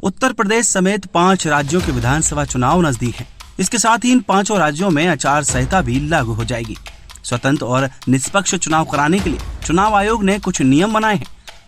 उत्तर प्रदेश समेत 5 राज्यों के विधानसभा चुनाव नजदीक हैं। इसके साथ ही इन 5 राज्यों में आचार संहिता भी लागू हो जाएगी। स्वतंत्र और निष्पक्ष चुनाव कराने के लिए चुनाव आयोग ने कुछ नियम बनाए हैं।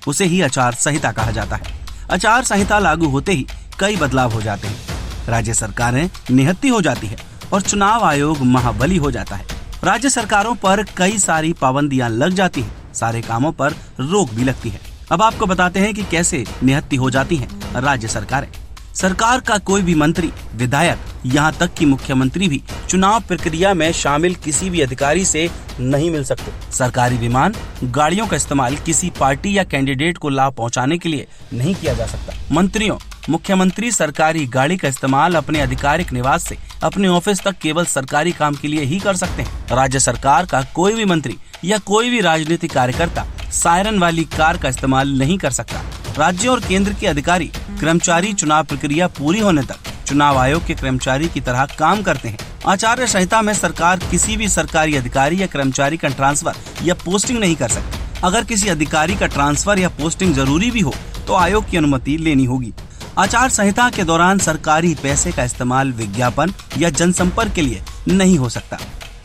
उसे ही आचार संहिता कहा जाता है। आचार संहिता लागू होते ही कई बदलाव हो जाते हैं। राज्य सरकारें निहत्ती हो जाती है और चुनाव आयोग महाबली हो जाता है। राज्य सरकारों पर कई सारी पाबंदियां लग जाती हैं। सारे कामों पर रोक भी लगती है। अब आपको बताते हैं कि कैसे निहत्ती हो जाती हैं राज्य सरकारें। सरकार का कोई भी मंत्री, विधायक, यहाँ तक कि मुख्यमंत्री भी चुनाव प्रक्रिया में शामिल किसी भी अधिकारी से नहीं मिल सकते। सरकारी विमान, गाड़ियों का इस्तेमाल किसी पार्टी या कैंडिडेट को लाभ पहुंचाने के लिए नहीं किया जा सकता। मंत्रियों, मुख्यमंत्री सरकारी गाड़ी का इस्तेमाल अपने आधिकारिक निवास से अपने ऑफिस तक केवल सरकारी काम के लिए ही कर सकते हैं। राज्य सरकार का कोई भी मंत्री या कोई भी राजनीतिक कार्यकर्ता सायरन वाली कार का इस्तेमाल नहीं कर सकता। राज्य और केंद्र के अधिकारी, कर्मचारी चुनाव प्रक्रिया पूरी होने तक चुनाव आयोग के कर्मचारी की तरह काम करते हैं। आचार संहिता में सरकार किसी भी सरकारी अधिकारी या कर्मचारी का ट्रांसफर या पोस्टिंग नहीं कर सकती। अगर किसी अधिकारी का ट्रांसफर या पोस्टिंग जरूरी भी हो तो आयोग की अनुमति लेनी होगी। आचार संहिता के दौरान सरकारी पैसे का इस्तेमाल विज्ञापन या जनसंपर्क के लिए नहीं हो सकता।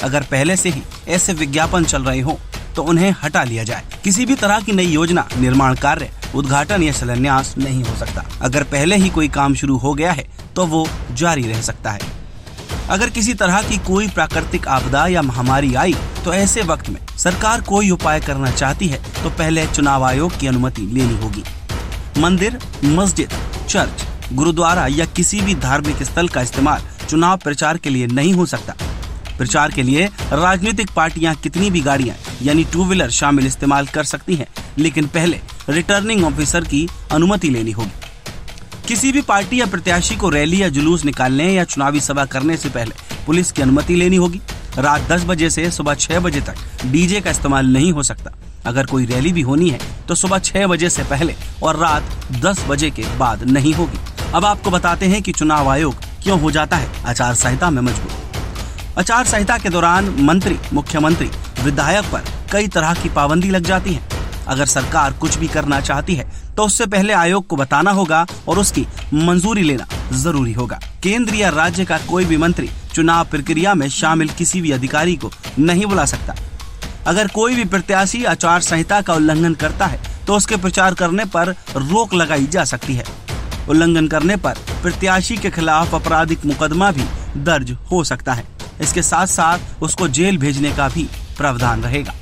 अगर पहले से ही ऐसे विज्ञापन चल रहे हो तो उन्हें हटा लिया जाए। किसी भी तरह की नई योजना, निर्माण कार्य, उद्घाटन या शिलान्यास नहीं हो सकता। अगर पहले ही कोई काम शुरू हो गया है तो वो जारी रह सकता है। अगर किसी तरह की कोई प्राकृतिक आपदा या महामारी आई तो ऐसे वक्त में सरकार कोई उपाय करना चाहती है तो पहले चुनाव आयोग की अनुमति लेनी होगी। मंदिर, मस्जिद, चर्च, गुरुद्वारा या किसी भी धार्मिक स्थल का इस्तेमाल चुनाव प्रचार के लिए नहीं हो सकता। प्रचार के लिए राजनीतिक पार्टियां कितनी भी गाड़ियां यानी 2 व्हीलर शामिल इस्तेमाल कर सकती हैं, लेकिन पहले रिटर्निंग ऑफिसर की अनुमति लेनी होगी। किसी भी पार्टी या प्रत्याशी को रैली या जुलूस निकालने या चुनावी सभा करने से पहले पुलिस की अनुमति लेनी होगी। रात 10 बजे से सुबह 6 बजे तक डीजे का इस्तेमाल नहीं हो सकता। अगर कोई रैली भी होनी है तो सुबह 6 बजे से पहले और रात 10 बजे के बाद नहीं होगी। अब आपको बताते हैं कि चुनाव आयोग क्यों हो जाता है आचार संहिता में मजबूर। आचार संहिता के दौरान मंत्री, मुख्यमंत्री, विधायक पर कई तरह की पाबंदी लग जाती है। अगर सरकार कुछ भी करना चाहती है तो उससे पहले आयोग को बताना होगा और उसकी मंजूरी लेना जरूरी होगा। केंद्र या राज्य का कोई भी मंत्री चुनाव प्रक्रिया में शामिल किसी भी अधिकारी को नहीं बुला सकता। अगर कोई भी प्रत्याशी आचार संहिता का उल्लंघन करता है तो उसके प्रचार करने पर रोक लगाई जा सकती है। उल्लंघन करने पर प्रत्याशी के खिलाफ आपराधिक मुकदमा भी दर्ज हो सकता है। इसके साथ साथ उसको जेल भेजने का भी प्रावधान रहेगा।